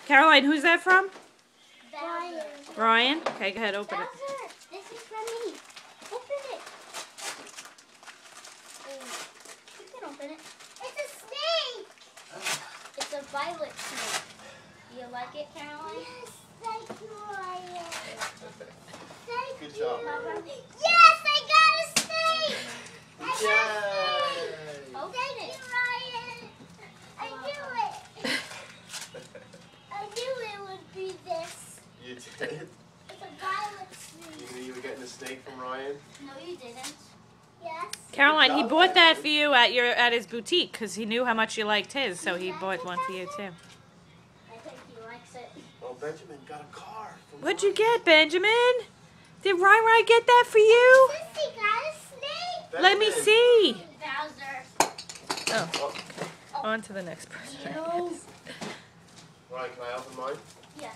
Caroline, who's that from? Brian. Ryan? Okay, go ahead, open it. Bowser, this is from me. Open it. You can open it. It's a snake. It's a violet snake. Do you like it, Caroline? Yes, thank you, Ryan. Thank Good you. job. Yes, I got a snake. I got a snake. Yay! Open it. Ryan. I knew it. I knew it would be this. You did? It's a violet snake. You knew you were getting a snake from Ryan? No, you didn't. Yes. Caroline, he bought that for you at his boutique because he knew how much you liked his, so he bought one for you too. I think he likes it. Oh, Benjamin got a car. What'd you get, Benjamin? Did Rai get that for you? Sissy got a snake. Let me see. Bowser. Oh, on to the next person. No. Ryan, can I open mine? Yeah.